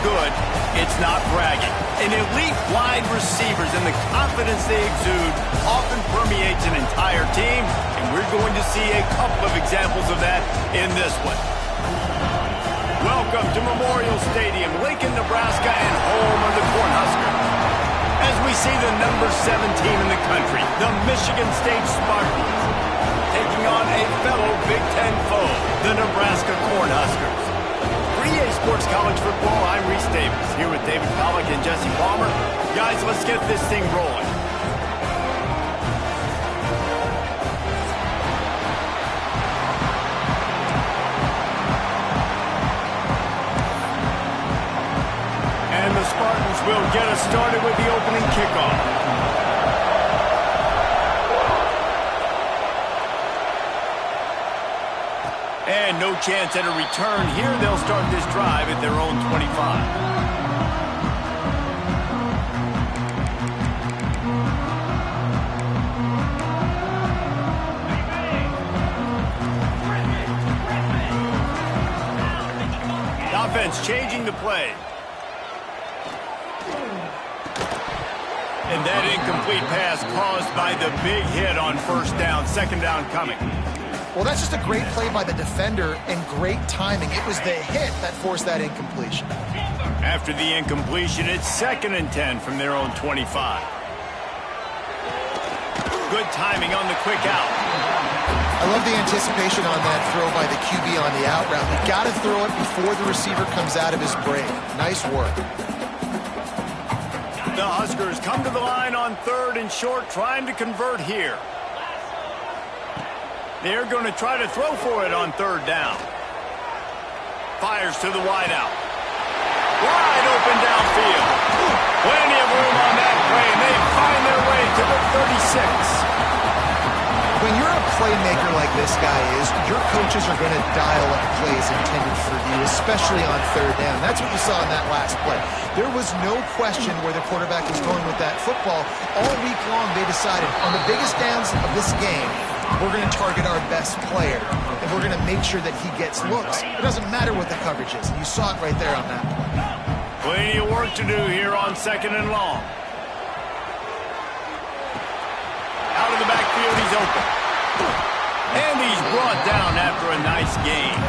good, it's not bragging. An elite wide receivers and the confidence they exude often permeates an entire team, and we're going to see a couple of examples of that in this one. Welcome to Memorial Stadium, Lincoln, Nebraska, and home of the Cornhuskers. As we see the number 7 team in the country, the Michigan State Spartans, taking on a fellow Big Ten foe, the Nebraska Cornhuskers. For EA Sports College Football, I'm Reese Davis, here with David Pollack and Jesse Palmer. Guys, let's get this thing rolling. And the Spartans will get us started with the opening kickoff. And no chance at a return here. They'll start this drive at their own 25. The offense changing the play. And that incomplete pass caused by the big hit on first down. Second down coming. Well, that's just a great play by the defender and great timing. It was the hit that forced that incompletion. After the incompletion, it's 2nd and 10 from their own 25. Good timing on the quick out. I love the anticipation on that throw by the QB on the out route. You got to throw it before the receiver comes out of his break. Nice work. The Huskers come to the line on 3rd and short, trying to convert here. They're going to try to throw for it on 3rd down. Fires to the wideout. Wide open downfield. Plenty of room on that play, and they find their way to the 36. When you're a playmaker like this guy is, your coaches are going to dial up plays intended for you, especially on 3rd down. That's what you saw in that last play. There was no question where the quarterback was going with that football. All week long, they decided on the biggest downs of this game, we're going to target our best player, and we're going to make sure that he gets looks. It doesn't matter what the coverage is, and you saw it right there on that play. Plenty of work to do here on 2nd and long. Out of the backfield, he's open. And he's brought down after a nice gain.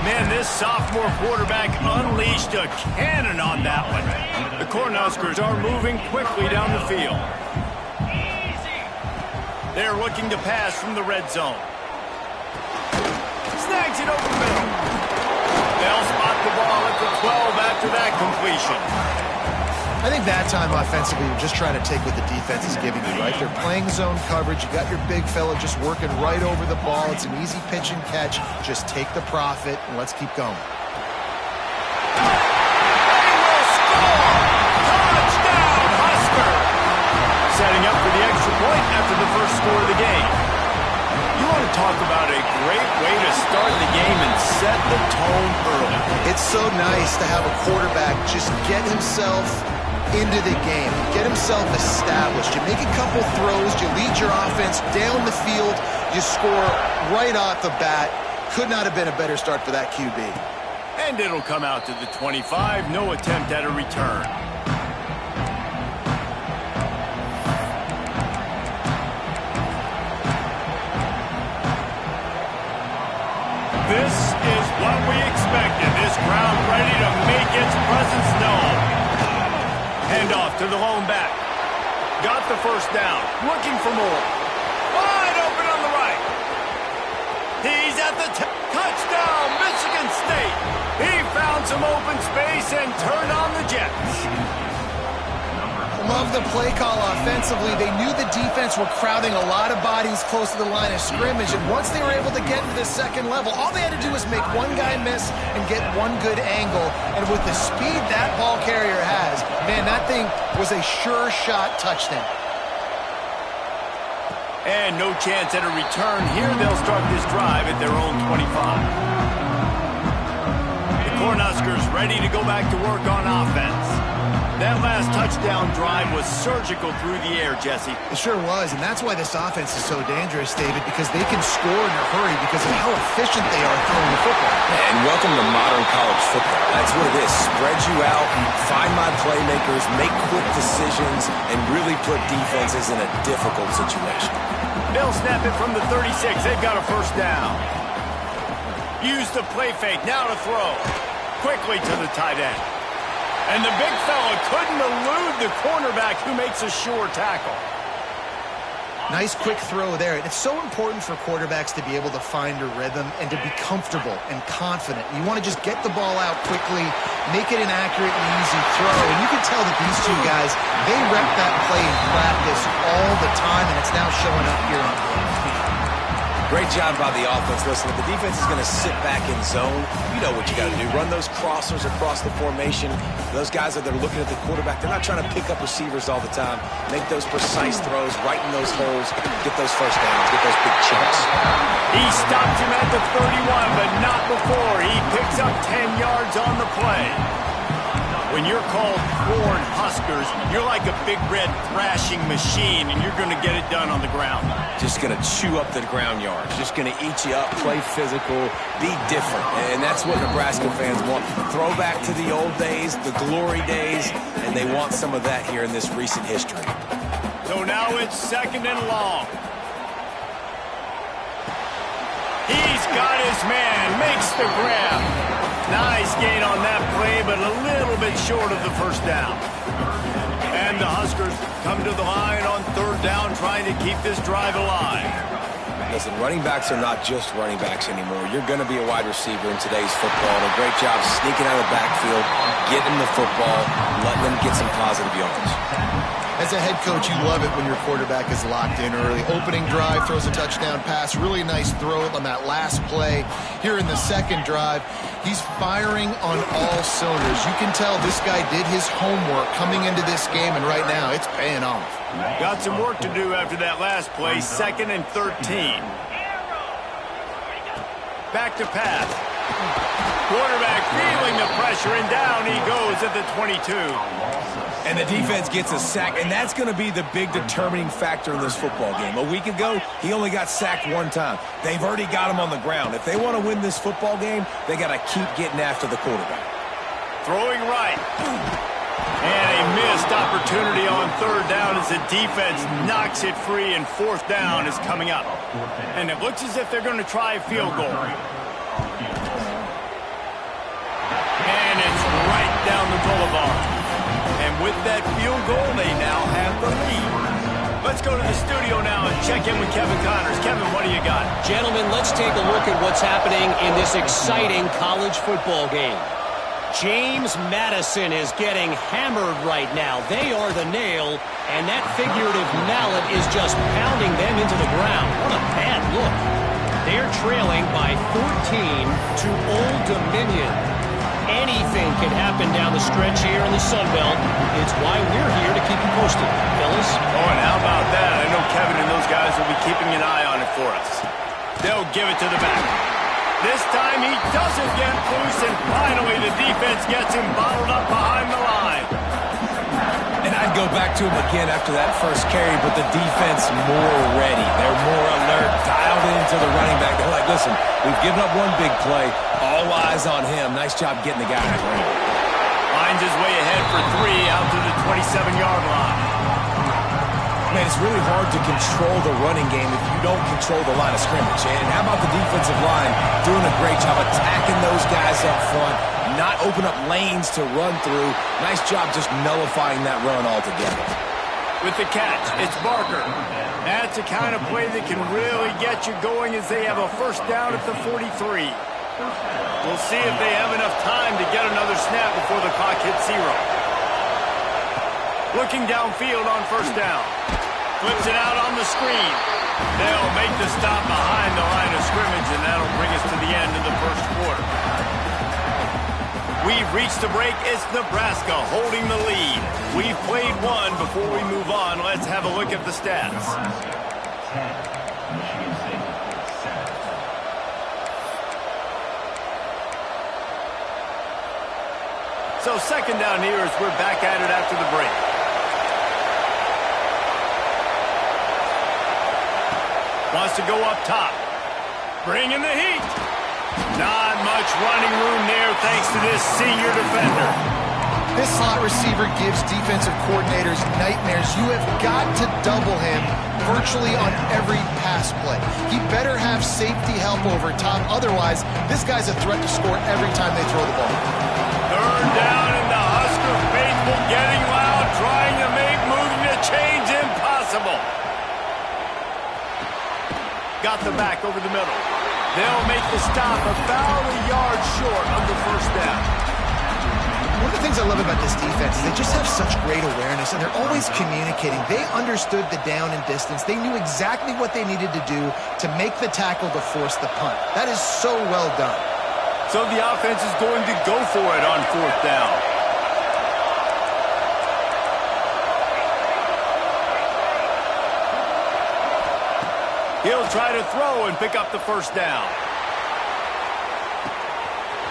Man, this sophomore quarterback unleashed a cannon on that one. The Cornhuskers are moving quickly down the field. They're looking to pass from the red zone. Snags it over the middle. They'll spot the ball at the 12 after that completion. I think that time offensively, you're just trying to take what the defense is giving you, right? They're playing zone coverage. You got your big fella just working right over the ball. It's an easy pitch and catch. Just take the profit, and let's keep going. Setting up for the extra point after the first score of the game. You want to talk about a great way to start the game and set the tone early. It's so nice to have a quarterback just get himself into the game, get himself established. You make a couple throws, you lead your offense down the field, you score right off the bat. Could not have been a better start for that QB. And it'll come out to the 25, no attempt at a return. This is what we expected. This crowd ready to make its presence known. Handoff to the lone back. Got the first down. Looking for more. Wide open on the right. He's at the touchdown, Michigan State. He found some open space and turned on the Jets. Love the play call offensively. They knew the defense were crowding a lot of bodies close to the line of scrimmage, and once they were able to get into the second level, all they had to do was make one guy miss and get one good angle. And with the speed that ball carrier has, man, that thing was a sure shot touchdown. And no chance at a return here. They'll start this drive at their own 25. The Cornhuskers ready to go back to work on offense. That last touchdown drive was surgical through the air, Jesse. It sure was, and that's why this offense is so dangerous, David, because they can score in a hurry because of how efficient they are throwing the football. And welcome to modern college football. That's what it is. Spread you out, find my playmakers, make quick decisions, and really put defenses in a difficult situation. They'll snap it from the 36. They've got a first down. Use the play fake. Now to throw. Quickly to the tight end. And the big fella couldn't elude the cornerback who makes a sure tackle. Nice quick throw there. And it's so important for quarterbacks to be able to find a rhythm and to be comfortable and confident. You want to just get the ball out quickly, make it an accurate and easy throw. And you can tell that these two guys, they rep that play in practice all the time, and it's now showing up here on the field. Great job by the offense. Listen, if the defense is going to sit back in zone, you know what you got to do. Run those crossers across the formation. Those guys that are looking at the quarterback, they're not trying to pick up receivers all the time. Make those precise throws, right in those holes, get those first downs, get those big chunks. He stopped him at the 31, but not before. He picks up 10 yards on the play. When you're called Corn Huskers, you're like a big red thrashing machine, and you're going to get it done on the ground. Just going to chew up the ground yards. Just going to eat you up, play physical, be different. And that's what Nebraska fans want. Throwback to the old days, the glory days, and they want some of that here in this recent history. So now it's 2nd and long. He's got his man, makes the grab. Nice gain on that play, but a little bit short of the first down. And the Huskers come to the line on 3rd down, trying to keep this drive alive. Listen, running backs are not just running backs anymore. You're going to be a wide receiver in today's football. And a great job sneaking out of the backfield, getting the football, letting them get some positive yards. As a head coach, you love it when your quarterback is locked in early. Opening drive, throws a touchdown pass. Really nice throw on that last play. Here in the 2nd drive, he's firing on all cylinders. You can tell this guy did his homework coming into this game, and right now it's paying off. Got some work to do after that last play. 2nd and 13. Back to pass. Quarterback feeling the pressure, and down he goes at the 22. And the defense gets a sack, and that's going to be the big determining factor in this football game. A week ago, he only got sacked 1 time. They've already got him on the ground. If they want to win this football game, they got to keep getting after the quarterback. Throwing right. And a missed opportunity on 3rd down as the defense knocks it free, and 4th down is coming up. And it looks as if they're going to try a field goal. And it's right down the boulevard. And with that field goal, they now have the lead. Let's go to the studio now and check in with Kevin Connors. Kevin, what do you got? Gentlemen, let's take a look at what's happening in this exciting college football game. James Madison is getting hammered right now. They are the nail, and that figurative mallet is just pounding them into the ground. What a bad look. They're trailing by 14 to Old Dominion. Anything can happen down the stretch here in the Sun Belt. It's why we're here to keep you posted, fellas. Oh, and how about that? I know Kevin and those guys will be keeping an eye on it for us. They'll give it to the back. This time he doesn't get loose, and finally the defense gets him bottled up behind the line. And I'd go back to him again after that first carry, but the defense more ready. They're more alert, dialed into the running back. They're like, listen, we've given up 1 big play. All eyes on him. Nice job getting the guy in the ground. Finds his way ahead for 3 out to the 27-yard line. Man, it's really hard to control the running game if you don't control the line of scrimmage. And how about the defensive line doing a great job attacking those guys up front, not open up lanes to run through. Nice job just nullifying that run altogether. With the catch, it's Barker. That's the kind of play that can really get you going as they have a first down at the 43. We'll see if they have enough time to get another snap before the clock hits 0. Looking downfield on first down. Flips it out on the screen. They'll make the stop behind the line of scrimmage, and that'll bring us to the end of the first quarter. We've reached the break. It's Nebraska holding the lead. We've played 1. Before we move on, let's have a look at the stats. So second down here as we're back at it after the break. Wants to go up top. Bringing the heat. Not much running room there thanks to this senior defender. This slot receiver gives defensive coordinators nightmares. You have got to double him virtually on every pass play. He better have safety help over top. Otherwise, this guy's a threat to score every time they throw the ball. Third down and the Husker faithful getting loud, trying to make moving the chains impossible. Got the back over the middle. They'll make the stop about a yard short of the first down. One of the things I love about this defense is they just have such great awareness, and they're always communicating. They understood the down and distance. They knew exactly what they needed to do to make the tackle to force the punt. That is so well done. So the offense is going to go for it on fourth down. He'll try to throw and pick up the first down.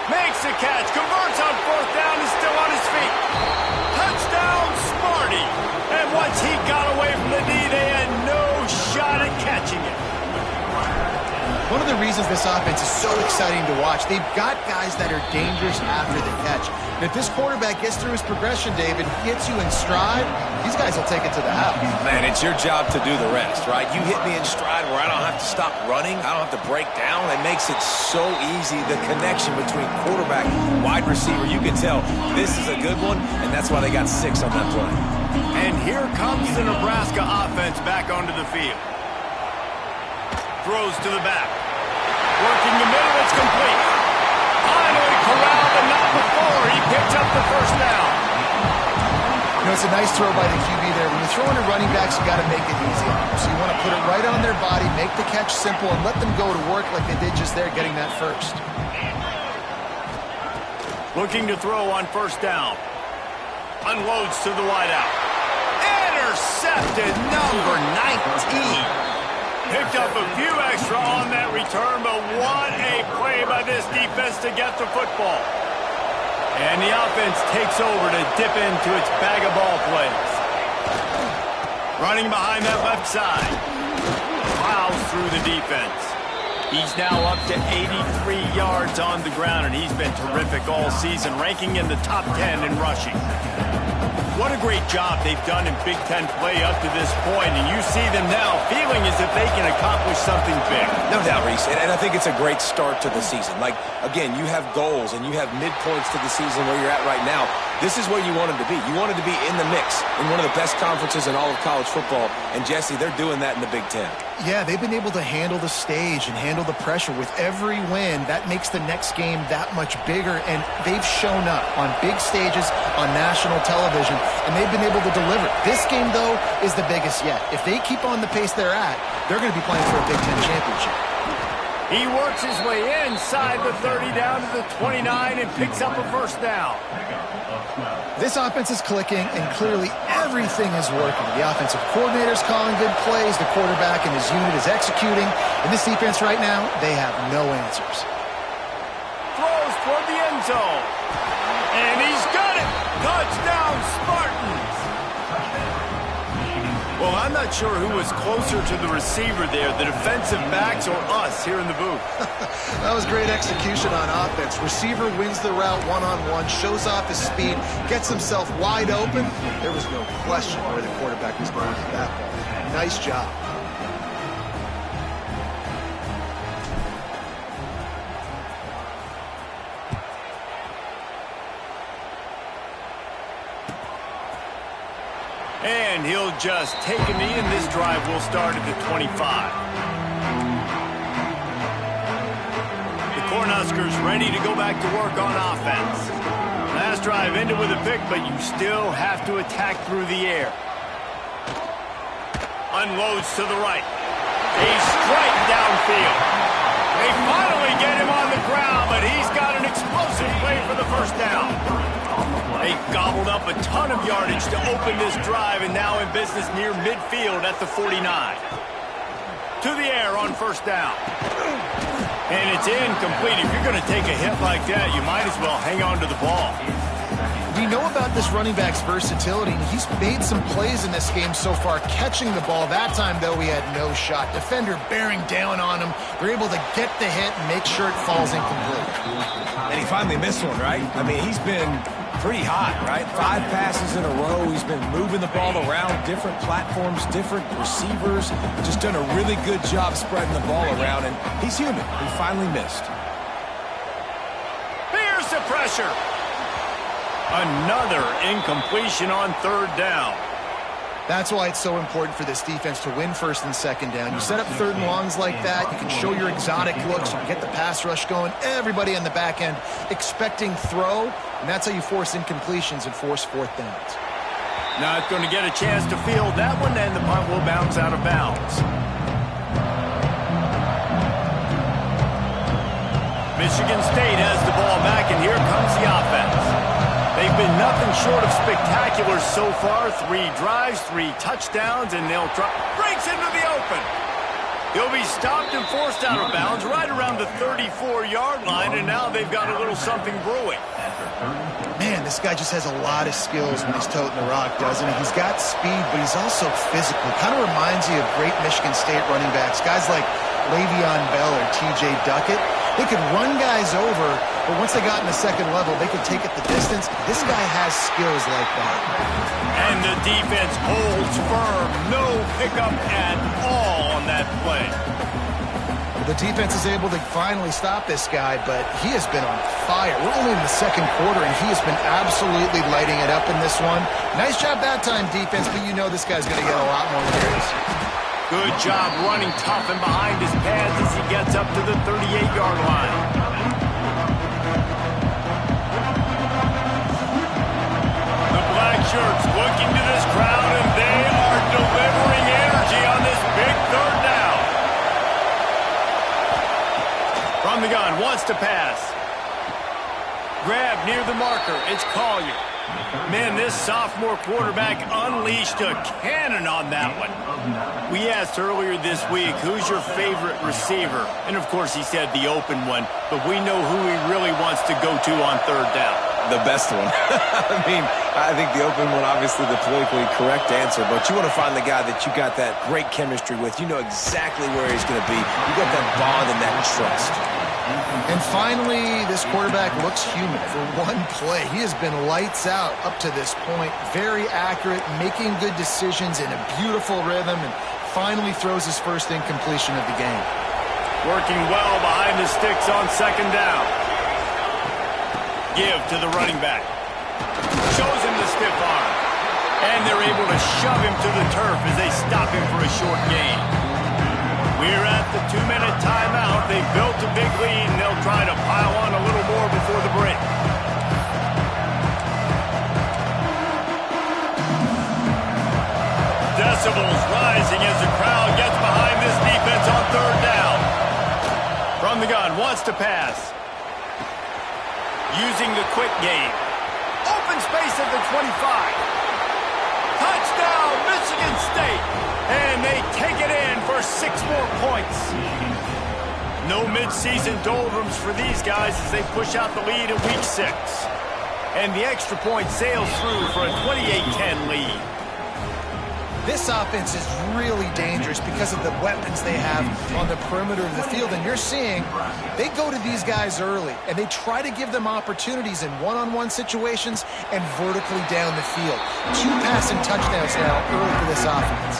Makes the catch, converts on fourth down, is still on his feet. Touchdown, Smarty. And once he got away from the knee, they had no shot at catching it. One of the reasons this offense is so exciting to watch, they've got guys that are dangerous after the catch. And if this quarterback gets through his progression, David, gets you in stride, these guys will take it to the house. Man, it's your job to do the rest, right? You hit me in stride where I don't have to stop running. I don't have to break down. It makes it so easy, the connection between quarterback, wide receiver. You can tell this is a good one, and that's why they got 6 on that play. And here comes the Nebraska offense back onto the field. Throws to the back. Working the middle, it's complete. Finally corralled, but not before. He picks up the first down. You know, it's a nice throw by the QB there. When you're throwing to running backs, you got to make it easy on them. So you want to put it right on their body, make the catch simple, and let them go to work like they did just there, getting that first. Looking to throw on first down. Unloads to the wideout. Intercepted, number 19. Picked up a few extra on that return, but what a play by this defense to get the football. And the offense takes over to dip into its bag of ball plays. Running behind that left side. Plows through the defense. He's now up to 83 yards on the ground, and he's been terrific all season, ranking in the top 10 in rushing. What a great job they've done in Big Ten play up to this point, and you see them now feeling as if they can accomplish something big. No doubt, Reese, and I think it's a great start to the season. Like, again, you have goals and you have midpoints to the season where you're at right now. This is where you wanted to be. You wanted to be in the mix in one of the best conferences in all of college football, and Jesse, they're doing that in the Big Ten. Yeah, they've been able to handle the stage and handle the pressure. With every win, that makes the next game that much bigger, and they've shown up on big stages, on national television, and they've been able to deliver. This game, though, is the biggest yet. If they keep on the pace they're at, they're going to be playing for a Big Ten championship. He works his way inside the 30 down to the 29 and picks up a first down. This offense is clicking, and clearly everything is working. The offensive coordinator's calling good plays. The quarterback and his unit is executing. In this defense right now, they have no answers. Throws toward the end zone. And he's got it. Touchdown, Spartans. Well, I'm not sure who was closer to the receiver there, the defensive backs or us here in the booth. That was great execution on offense. Receiver wins the route one-on-one, shows off his speed, gets himself wide open. There was no question where the quarterback was going with that ball. Nice job. And he'll just take a knee, and this drive will start at the 25. The Cornhuskers ready to go back to work on offense. Last drive ended with a pick, but you still have to attack through the air. Unloads to the right. A strike downfield. They finally get him on the ground, but he's got an explosive play for the first down. They gobbled up a ton of yardage to open this drive, and now in business near midfield at the 49. To the air on first down. And it's incomplete. If you're going to take a hit like that, you might as well hang on to the ball. this running back's versatility. He's made some plays in this game so far, catching the ball. That time, though, he had no shot. Defender bearing down on him. They're able to get the hit and make sure it falls incomplete. And he finally missed one, right? I mean, he's been pretty hot, right? 5 passes in a row. He's been moving the ball around different platforms, different receivers. Just done a really good job spreading the ball around, and he's human. He finally missed. Here's the pressure. Another incompletion on third down. That's why it's so important for this defense to win first and second down. You set up third and longs like that, you can show your exotic looks, you can get the pass rush going, everybody on the back end expecting throw, and that's how you force incompletions and force fourth downs. Not going to get a chance to field that one, and the punt will bounce out of bounds. Michigan State has the ball back, and here comes the offense. They've been nothing short of spectacular so far. 3 drives, 3 touchdowns, and they'll try. Breaks into the open. He'll be stopped and forced out of bounds right around the 34-yard line, and now they've got a little something brewing. Man, this guy just has a lot of skills when he's toting the rock, doesn't he? He's got speed, but he's also physical. Kind of reminds you of great Michigan State running backs. Guys like Le'Veon Bell or T.J. Duckett. They could run guys over, but once they got in the second level, they could take it the distance. This guy has skills like that. And the defense holds firm. No pickup at all on that play. The defense is able to finally stop this guy, but he has been on fire. We're only in the second quarter, and he has been absolutely lighting it up in this one. Nice job that time, defense, but you know this guy's going to get a lot more carries. Good job running tough and behind his pads as he gets up to the 38-yard line. The black shirts looking to this crowd, and they are delivering energy on this big third down. From the gun, wants to pass. Grab near the marker. It's Collier. Man, this sophomore quarterback unleashed a cannon on that one. We asked earlier this week, who's your favorite receiver? And, of course, he said the open one, but we know who he really wants to go to on third down. The best one. I mean, I think the open one, obviously the politically correct answer, but you want to find the guy that you got that great chemistry with. You know exactly where he's going to be. You got that bond and that trust. And finally, this quarterback looks human for one play. He has been lights out up to this point. Very accurate, making good decisions in a beautiful rhythm, and finally throws his first incompletion of the game. Working well behind the sticks on second down. Give to the running back. Shows him the stiff arm. And they're able to shove him to the turf as they stop him for a short gain. We're at the 2-minute timeout. They built a big lead, and they'll try to pile on a little more before the break. Decibels rising as the crowd gets behind this defense on third down. From the gun, wants to pass. Using the quick game. Open space at the 25. Touchdown, Michigan State. And they take it in for 6 more points. No mid-season doldrums for these guys as they push out the lead in week 6. And the extra point sails through for a 28-10 lead. This offense is really dangerous because of the weapons they have on the perimeter of the field. And you're seeing they go to these guys early, and they try to give them opportunities in one-on-one situations and vertically down the field. 2 passing touchdowns now early for this offense.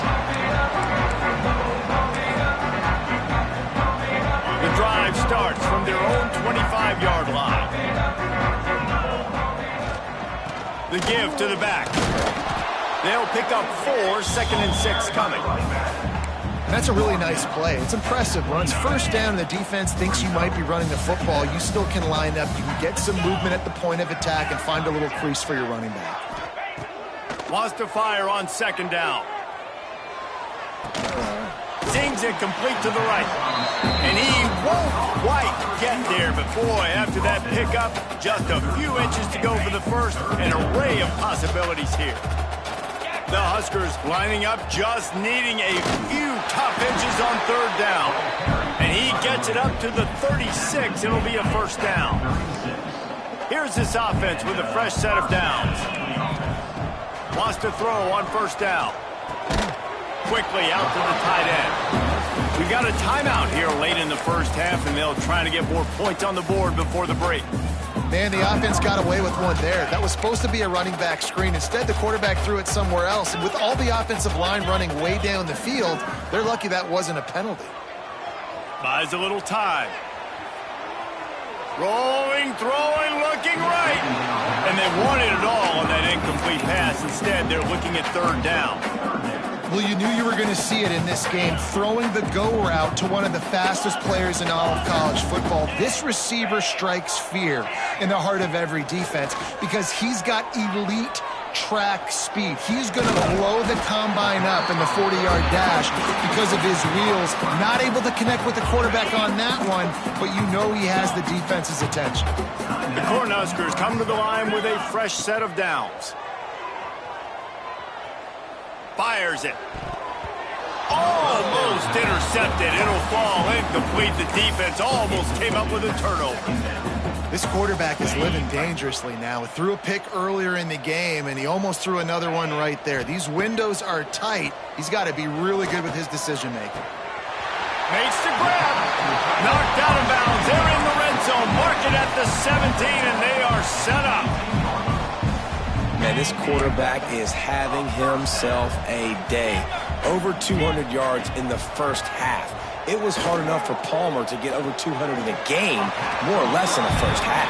The drive starts from their own 25-yard line. The give to the back. They'll pick up 4, 2nd and 6 coming. That's a really nice play. It's impressive. Runs first down, and the defense thinks you might be running the football. You still can line up. You can get some movement at the point of attack and find a little crease for your running back. Wants to fire on second down. Zings it complete to the right. And he won't quite get there, but boy, after that pickup, just a few inches to go for the first. An array of possibilities here. The Huskers lining up, just needing a few tough inches on third down. And he gets it up to the 36. It'll be a first down. Here's this offense with a fresh set of downs. Wants to throw on first down. Quickly out to the tight end. We've got a timeout here late in the first half, and they'll try to get more points on the board before the break. Man, the offense got away with one there. That was supposed to be a running back screen. Instead, the quarterback threw it somewhere else. And with all the offensive line running way down the field, they're lucky that wasn't a penalty. Buys a little time. Rolling, throwing, looking right. And they wanted it all on that incomplete pass. Instead, they're looking at third down. Well, you knew you were going to see it in this game, throwing the go route to one of the fastest players in all of college football. This receiver strikes fear in the heart of every defense because he's got elite track speed. He's going to blow the combine up in the 40-yard dash because of his wheels. Not able to connect with the quarterback on that one, but you know he has the defense's attention. The Cornhuskers come to the line with a fresh set of downs. Fires it. Almost intercepted. It'll fall incomplete. The defense almost came up with a turnover. This quarterback is living dangerously now. He threw a pick earlier in the game, and he almost threw another one right there. These windows are tight. He's got to be really good with his decision-making. Makes the grab. Knocked out of bounds. They're in the red zone. Mark it at the 17, and they are set up. Man, this quarterback is having himself a day. Over 200 yards in the first half. It was hard enough for Palmer to get over 200 in a game, more or less in the first half.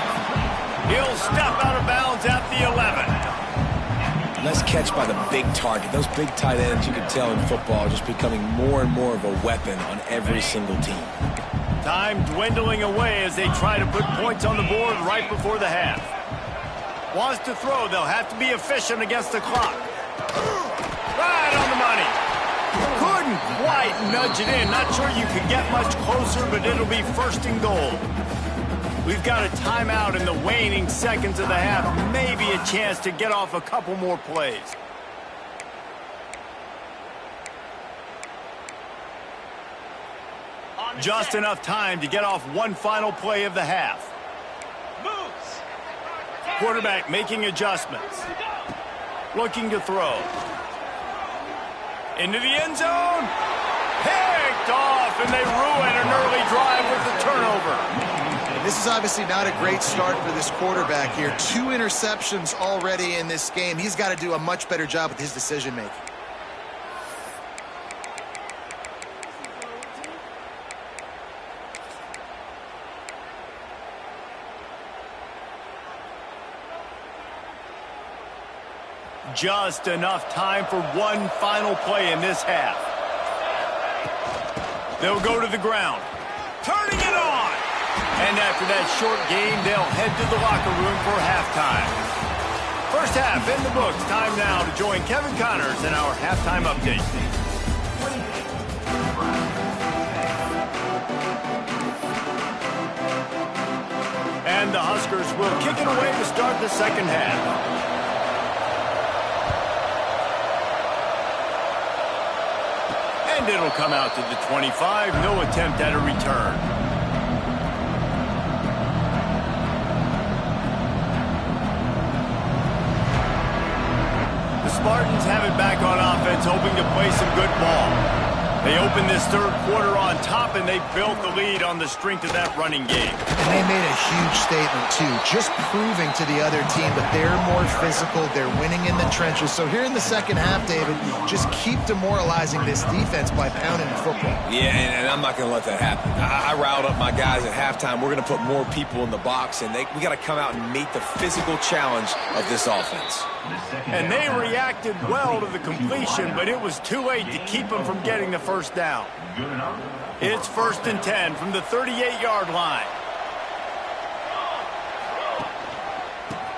He'll step out of bounds at the 11. Nice catch by the big target. Those big tight ends, you can tell in football, are just becoming more and more of a weapon on every single team. Time dwindling away as they try to put points on the board right before the half. Wants to throw. They'll have to be efficient against the clock. Right on the money. Couldn't quite nudge it in. Not sure you could get much closer, but it'll be first and goal. We've got a timeout in the waning seconds of the half. Maybe a chance to get off a couple more plays. Just enough time to get off one final play of the half. Quarterback making adjustments. Looking to throw. Into the end zone. Picked off, and they ruin an early drive with the turnover. This is obviously not a great start for this quarterback here. 2 interceptions already in this game. He's got to do a much better job with his decision-making. Just enough time for one final play in this half. They'll go to the ground. Turning it on! And after that short game, they'll head to the locker room for halftime. First half in the books. Time now to join Kevin Connors in our halftime update. And the Huskers will kick it away to start the second half. And it'll come out to the 25. No attempt at a return. The Spartans have it back on offense, hoping to play some good ball. They opened this third quarter on top, and they built the lead on the strength of that running game. And they made a huge statement, too, just proving to the other team that they're more physical, they're winning in the trenches. So here in the second half, David, just keep demoralizing this defense by pounding the football. Yeah, and I'm not going to let that happen. I riled up my guys at halftime. We're going to put more people in the box, and we got to come out and meet the physical challenge of this offense. And they reacted well to the completion, but it was too late to keep them from getting the first down. It's 1st and 10 from the 38-yard line.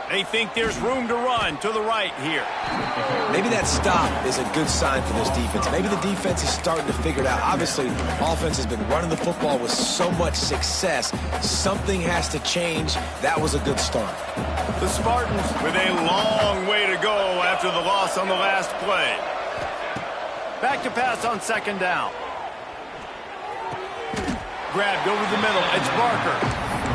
They think there's room to run to the right here. Maybe that stop is a good sign for this defense. Maybe the defense is starting to figure it out. Obviously, offense has been running the football with so much success. Something has to change. That was a good start. The Spartans with a long way to go after the loss on the last play. Back to pass on second down. Grabbed over the middle. It's Barker.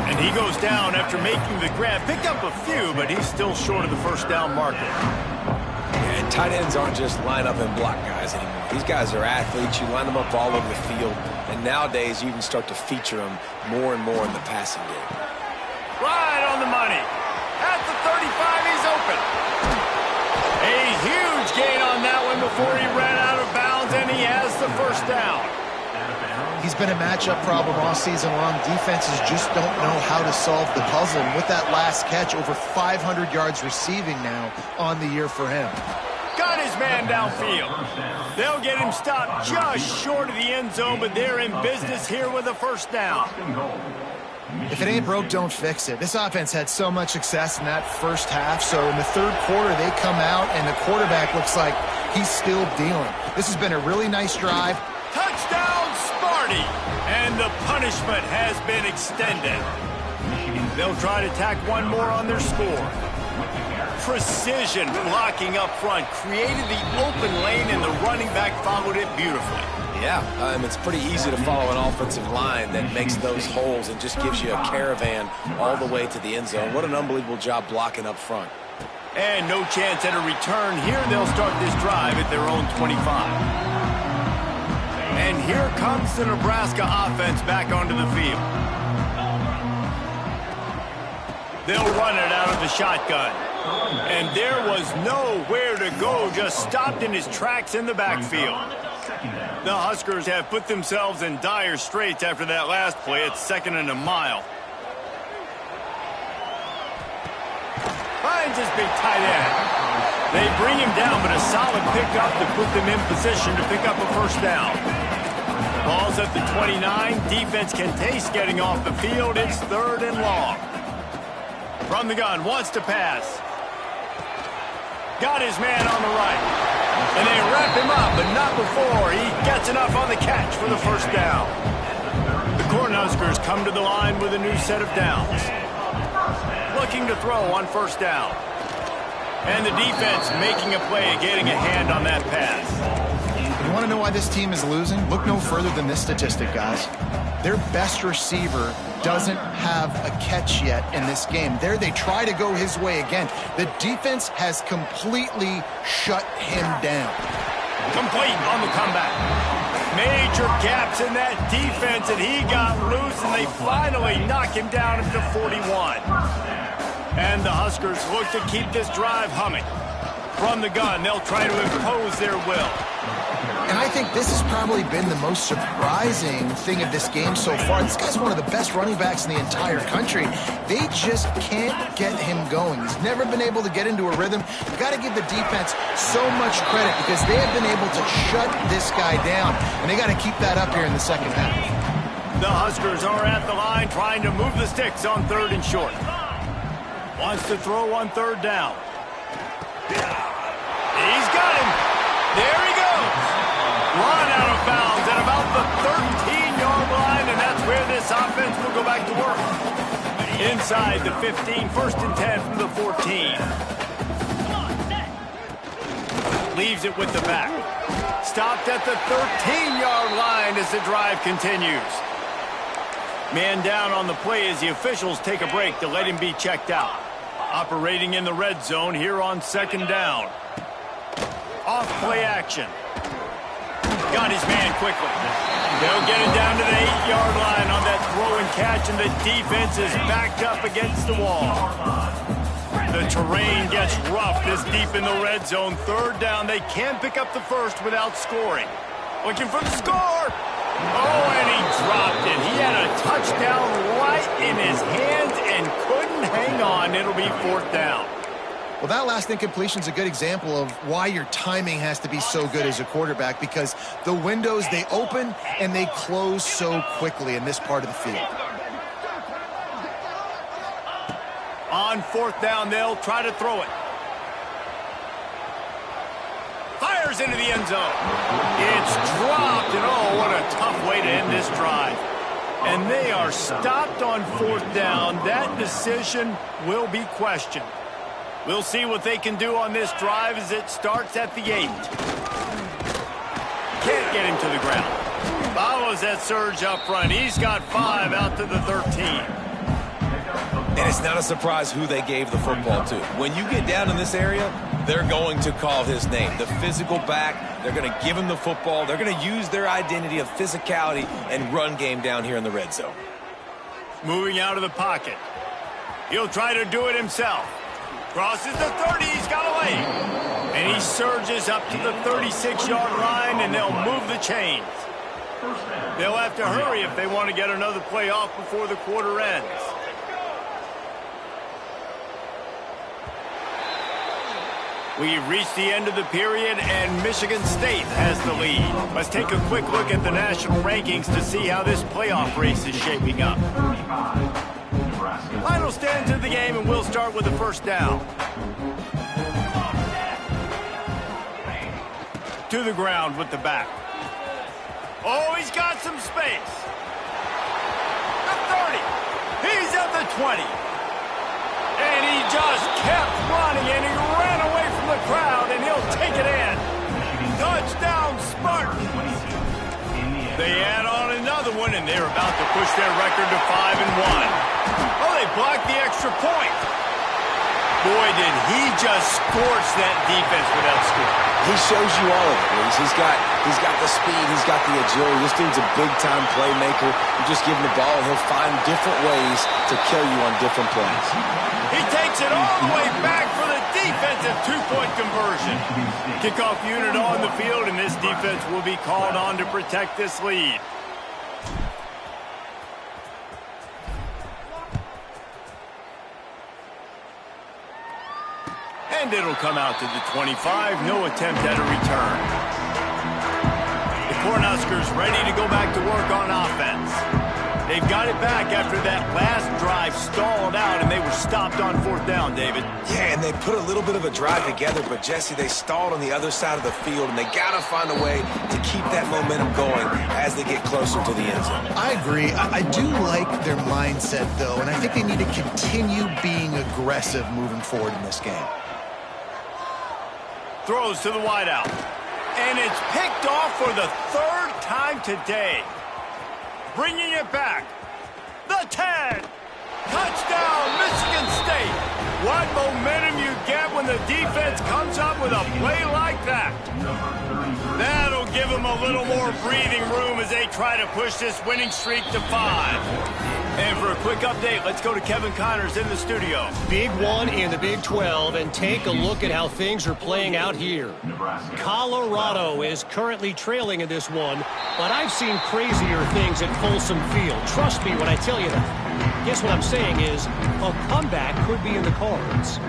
And he goes down after making the grab. Picked up a few, but he's still short of the first down marker. And tight ends aren't just line up and block guys anymore. These guys are athletes. You line them up all over the field. And nowadays, you can start to feature them more and more in the passing game. Right on the money. At the 35, he's open. A huge gain on that one before he ran out of bounds, and he has the first down. He's been a matchup problem all season long. Defenses just don't know how to solve the puzzle. And with that last catch, over 500 yards receiving now on the year for him. Got his man downfield. They'll get him stopped just short of the end zone, but they're in business here with a first down. If it ain't broke, don't fix it. This offense had so much success in that first half, so in the third quarter, they come out, and the quarterback looks like he's still dealing. This has been a really nice drive. Touchdown, Sparty! And the punishment has been extended. They'll try to tack one more on their score. Precision blocking up front created the open lane, and the running back followed it beautifully. Yeah, it's pretty easy to follow an offensive line that makes those holes and just gives you a caravan all the way to the end zone. What an unbelievable job blocking up front. And no chance at a return here. They'll start this drive at their own 25. And here comes the Nebraska offense back onto the field. They'll run it out of the shotgun. And there was nowhere to go, just stopped in his tracks in the backfield. The Huskers have put themselves in dire straits after that last play. It's 2nd and a mile. Finds his big tight end. They bring him down, but a solid pickup to put them in position to pick up a first down. Ball's at the 29. Defense can taste getting off the field. It's 3rd and long. From the gun, wants to pass. Got his man on the right. And they wrap him up, but not before he gets enough on the catch for the first down. The Cornhuskers come to the line with a new set of downs. Looking to throw on first down. And the defense making a play, getting a hand on that pass. You want to know why this team is losing? Look no further than this statistic, guys. Their best receiver doesn't have a catch yet in this game. There they try to go his way again. The defense has completely shut him down. Complete on the comeback. Major gaps in that defense, and he got loose, and they finally knock him down at the 41. And the Huskers look to keep this drive humming. From the gun, they'll try to impose their will. And I think this has probably been the most surprising thing of this game so far. This guy's one of the best running backs in the entire country. They just can't get him going. He's never been able to get into a rhythm. You've got to give the defense so much credit because they have been able to shut this guy down, and they got to keep that up here in the second half. The Huskers are at the line trying to move the sticks on 3rd and short. Wants to throw on 3rd down. He's got him. There he goes. Run out of bounds at about the 13-yard line, and that's where this offense will go back to work. Inside the 15, 1st and 10 from the 14. Leaves it with the back. Stopped at the 13-yard line as the drive continues. Man down on the play as the officials take a break to let him be checked out. Operating in the red zone here on 2nd down. Off play action. Got his man quickly. They'll get it down to the 8-yard line on that throw and catch, and the defense is backed up against the wall. The terrain gets rough this deep in the red zone. 3rd down. They can't pick up the first without scoring. Looking for the score. Oh, and he dropped it. He had a touchdown right in his hands and couldn't hang on. It'll be 4th down. Well, that last incompletion is a good example of why your timing has to be so good as a quarterback, because the windows, they open and they close so quickly in this part of the field. On 4th down, they'll try to throw it. Fires into the end zone. It's dropped, and oh, what a tough way to end this drive. And they are stopped on 4th down. That decision will be questioned. We'll see what they can do on this drive as it starts at the 8. Can't get him to the ground. Follows that surge up front. He's got 5 out to the 13. And it's not a surprise who they gave the football to. When you get down in this area, they're going to call his name. The physical back, they're going to give him the football. They're going to use their identity of physicality and run game down here in the red zone. Moving out of the pocket. He'll try to do it himself. Crosses the 30, he's got a lane. And he surges up to the 36-yard line, and they'll move the chains. They'll have to hurry if they want to get another play off before the quarter ends. We've reached the end of the period, and Michigan State has the lead. Let's take a quick look at the national rankings to see how this playoff race is shaping up. Final stands of the game, and we'll start with the first down. To the ground with the back. Oh, he's got some space. The 30. He's at the 20. And he just kept running, and he ran away from the crowd, and he'll take it in. Touchdown, Spartans. They add on another one, and they're about to push their record to 5-1. Oh, they blocked the extra point. Boy, did he just scorch that defense without scoring. He shows you all of it, Reese. He's got the speed, he's got the agility. This dude's a big-time playmaker. You just give him the ball, and he'll find different ways to kill you on different plays. He takes it all the way back for the defensive two-point conversion. Kickoff unit on the field, and this defense will be called on to protect this lead. And it'll come out to the 25. No attempt at a return. The Cornhuskers ready to go back to work on offense. They've got it back after that last drive stalled out, and they were stopped on fourth down, David. Yeah, and they put a little bit of a drive together, but, Jesse, they stalled on the other side of the field, and they got to find a way to keep that momentum going as they get closer to the end zone. I agree. I do like their mindset, though, and I think they need to continue being aggressive moving forward in this game. Throws to the wideout. And it's picked off for the third time today. Bringing it back. The 10. Touchdown, Michigan State. What momentum you get when the defense comes up with a play like that. That'll give them a little more breathing room as they try to push this winning streak to 5. And for a quick update, let's go to Kevin Connors in the studio. Big one in the Big 12, and take a look at how things are playing out here. Colorado is currently trailing in this one, but I've seen crazier things at Folsom Field. Trust me when I tell you that. Guess what I'm saying is a comeback could be in the cards.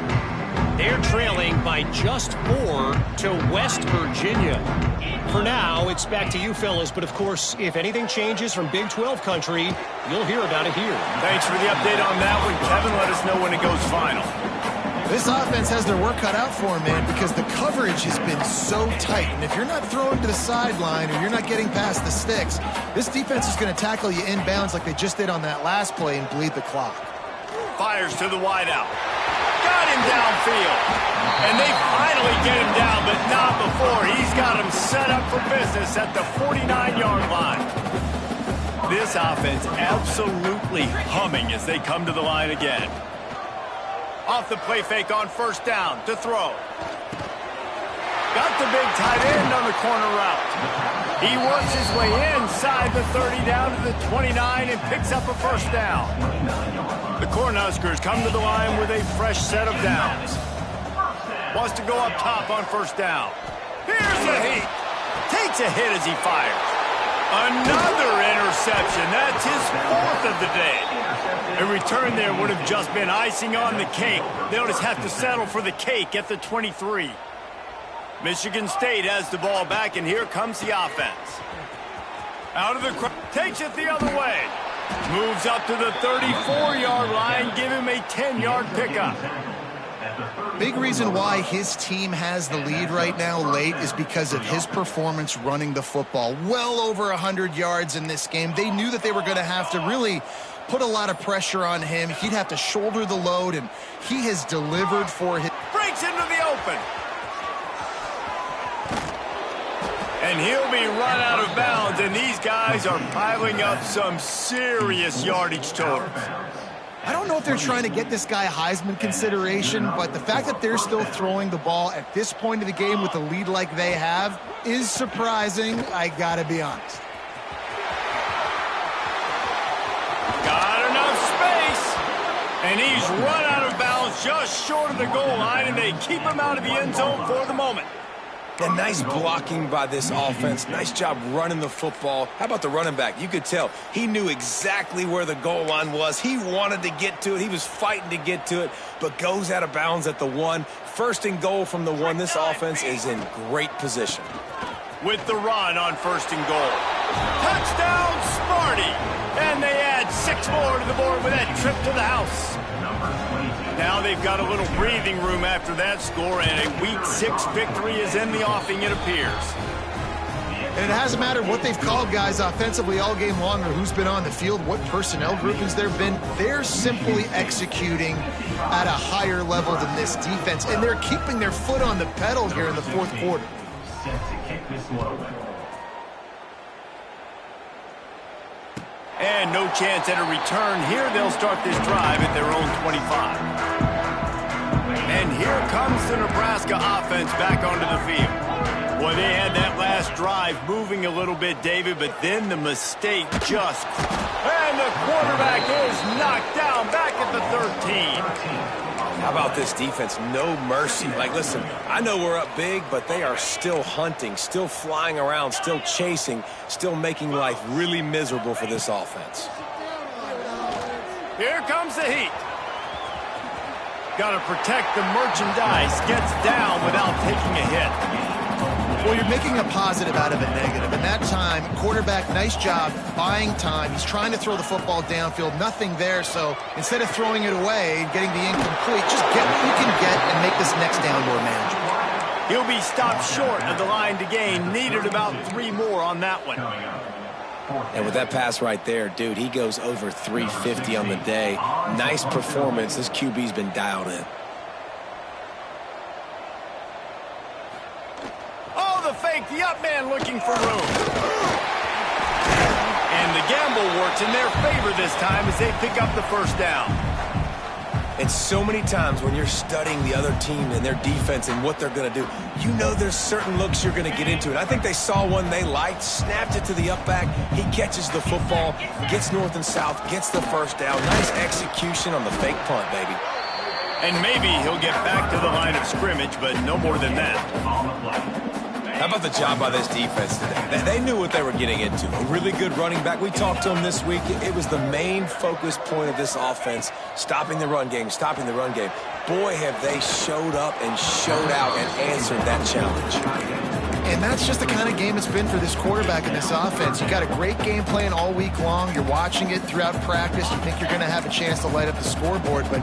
They're trailing by just 4 to West Virginia. For now, it's back to you fellas, but of course, if anything changes from Big 12 country, you'll hear about it here. Thanks for the update on that one, Kevin. Let us know when it goes final. This offense has their work cut out for them, man, because the coverage has been so tight. And if you're not throwing to the sideline or you're not getting past the sticks, this defense is going to tackle you inbounds like they just did on that last play and bleed the clock. Fires to the wideout. Got him downfield. And they finally get him down, but not before. He's got him set up for business at the 49-yard line. This offense absolutely humming as they come to the line again. Off the play fake on first down to throw. Got the big tight end on the corner route. He works his way inside the 30 down to the 29 and picks up a first down. The Cornhuskers come to the line with a fresh set of downs. Wants to go up top on first down. Here's a heat. Takes a hit as he fires. Another interception. That's his fourth of the day. A return there would have just been icing on the cake. They'll just have to settle for the cake at the 23. Michigan State has the ball back, and here comes the offense. Out of the crowd. Takes it the other way. Moves up to the 34-yard line. Give him a 10-yard pickup. Big reason why his team has the lead right now late is because of his performance running the football. Well over 100 yards in this game. They knew that they were going to have to really put a lot of pressure on him. He'd have to shoulder the load, and he has delivered for his... Breaks into the open. And he'll be run out of bounds, and these guys are piling up some serious yardage totals. I don't know if they're trying to get this guy Heisman consideration, but the fact that they're still throwing the ball at this point of the game with a lead like they have is surprising, I gotta be honest. Got enough space, and he's run out of bounds just short of the goal line, and they keep him out of the end zone for the moment. And nice blocking by this offense. Nice job running the football. How about the running back? You could tell he knew exactly where the goal line was. He wanted to get to it. He was fighting to get to it, but goes out of bounds at the 1. First and goal from the 1. This offense is in great position. With the run on first and goal. Touchdown, Sparty! And they add 6 more to the board with that trip to the house. Now they've got a little breathing room after that score, and a Week 6 victory is in the offing, it appears. And it hasn't mattered what they've called guys offensively all game long or who's been on the field, what personnel groupings there have been. They're simply executing at a higher level than this defense, and they're keeping their foot on the pedal here in the fourth quarter. And no chance at a return here. They'll start this drive at their own 25. And here comes the Nebraska offense back onto the field. Boy, they had that last drive moving a little bit, David, but then the mistake just... And the quarterback is knocked down back at the 13. How about this defense? No mercy. Like, listen, I know we're up big, but they are still hunting, still flying around, still chasing, still making life really miserable for this offense. Here comes the heat. Got to protect the merchandise. Gets down without taking a hit. Well, you're making a positive out of a negative. And that time, quarterback, nice job buying time. He's trying to throw the football downfield. Nothing there. So instead of throwing it away and getting the incomplete, just get what you can get and make this next down more manageable. He'll be stopped short of the line to gain. Needed about 3 more on that one. And with that pass right there, dude, he goes over 350 on the day. Nice performance. This QB's been dialed in. The fake, the up man looking for room. And the gamble works in their favor this time as they pick up the first down. And so many times when you're studying the other team and their defense and what they're going to do, you know there's certain looks you're going to get into. And I think they saw one they liked, snapped it to the up back. He catches the football, gets north and south, gets the first down. Nice execution on the fake punt, baby. And maybe he'll get back to the line of scrimmage, but no more than that. How about the job by this defense today? They knew what they were getting into. A really good running back. We talked to him this week. It was the main focus point of this offense, stopping the run game, stopping the run game. Boy, have they showed up and showed out and answered that challenge. And that's just the kind of game it's been for this quarterback in this offense. You got a great game plan all week long. You're watching it throughout practice. You think you're going to have a chance to light up the scoreboard, but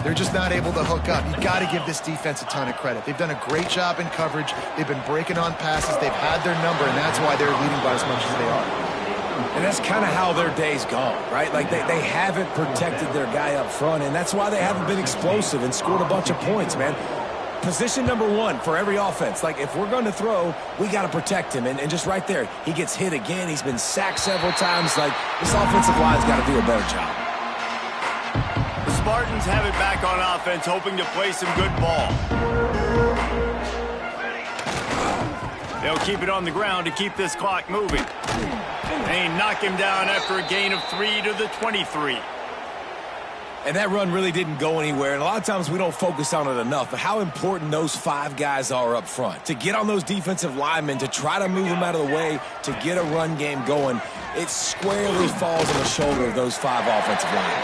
they're just not able to hook up. You got to give this defense a ton of credit. They've done a great job in coverage. They've been breaking on passes. They've had their number, and that's why they're leading by as much as they are. And that's kind of how their day's gone, right? Like they haven't protected their guy up front, and that's why they haven't been explosive and scored a bunch of points, man. Position number 1 for every offense. Like, if we're going to throw, we got to protect him. And just right there, he gets hit again. He's been sacked several times. Like, this offensive line's got to do a better job. The Spartans have it back on offense, hoping to play some good ball. They'll keep it on the ground to keep this clock moving. They knock him down after a gain of 3 to the 23. And that run really didn't go anywhere. And a lot of times we don't focus on it enough. But how important those 5 guys are up front. To get on those defensive linemen, to try to move them out of the way, to get a run game going, it squarely falls on the shoulder of those 5 offensive linemen.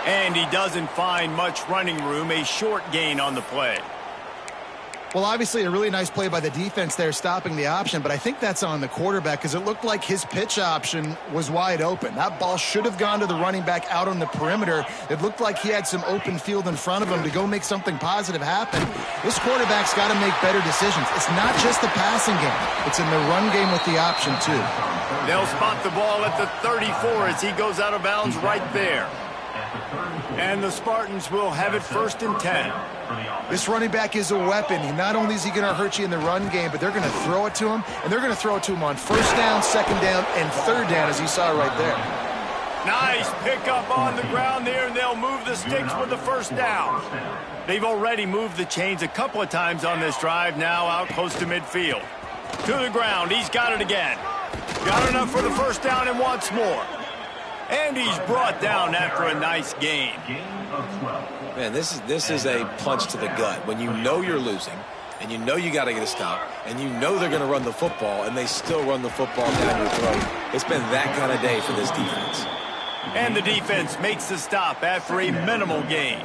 And he doesn't find much running room, a short gain on the play. Well, obviously a really nice play by the defense there, stopping the option, but I think that's on the quarterback because it looked like his pitch option was wide open. That ball should have gone to the running back out on the perimeter. It looked like he had some open field in front of him to go make something positive happen. This quarterback's got to make better decisions. It's not just the passing game. It's in the run game with the option, too. They'll spot the ball at the 34 as he goes out of bounds right there. And the Spartans will have it 1st and 10. This running back is a weapon. Not only is he going to hurt you in the run game, but they're going to throw it to him, and they're going to throw it to him on 1st down, 2nd down, and 3rd down, as you saw right there. Nice pickup on the ground there, and they'll move the sticks with the first down. They've already moved the chains a couple of times on this drive, now out close to midfield. To the ground, he's got it again. Got enough for the first down and wants more. And he's brought down after a nice gain. Man, this is a punch to the gut. When you know you're losing, and you know you got to get a stop, and you know they're going to run the football, and they still run the football down your throat. It's been that kind of day for this defense. And the defense makes the stop after a minimal gain.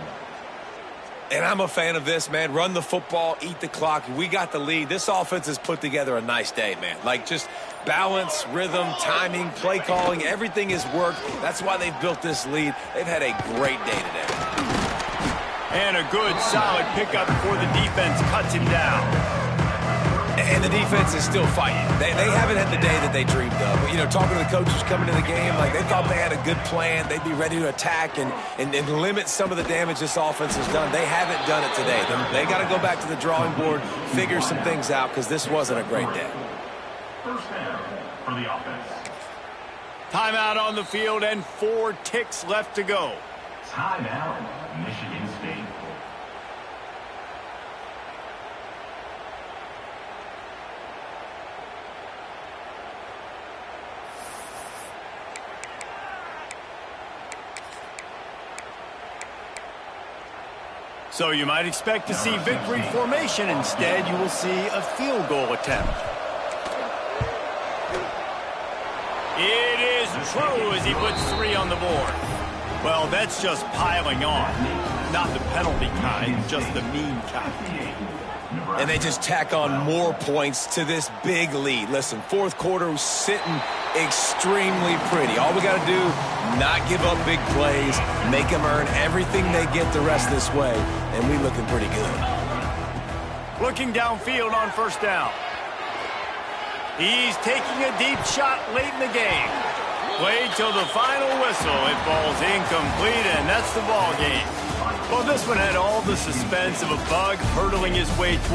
And I'm a fan of this, man. Run the football, eat the clock. We got the lead. This offense has put together a nice day, man. Like, just balance, rhythm, timing, play calling, everything has worked. That's why they've built this lead. They've had a great day today. And a good, solid pickup before the defense cuts him down. And the defense is still fighting. They haven't had the day that they dreamed of. But, you know, talking to the coaches coming to the game, like they thought they had a good plan. They'd be ready to attack and limit some of the damage this offense has done. They haven't done it today. They got to go back to the drawing board, figure some things out, because this wasn't a great day. First down for the offense. Timeout on the field and 4 ticks left to go. Timeout, Michigan State. So you might expect to see victory formation. Instead, you will see a field goal attempt. It is true as he puts 3 on the board. Well, that's just piling on. Not the penalty kind, just the mean kind. And they just tack on more points to this big lead. Listen, fourth quarter was sitting extremely pretty. All we got to do, not give up big plays, make them earn everything they get the rest of this way, and we looking pretty good. Looking downfield on first down. He's taking a deep shot late in the game. Played till the final whistle. It falls incomplete, and that's the ball game. Well, this one had all the suspense of a bug hurtling his way toward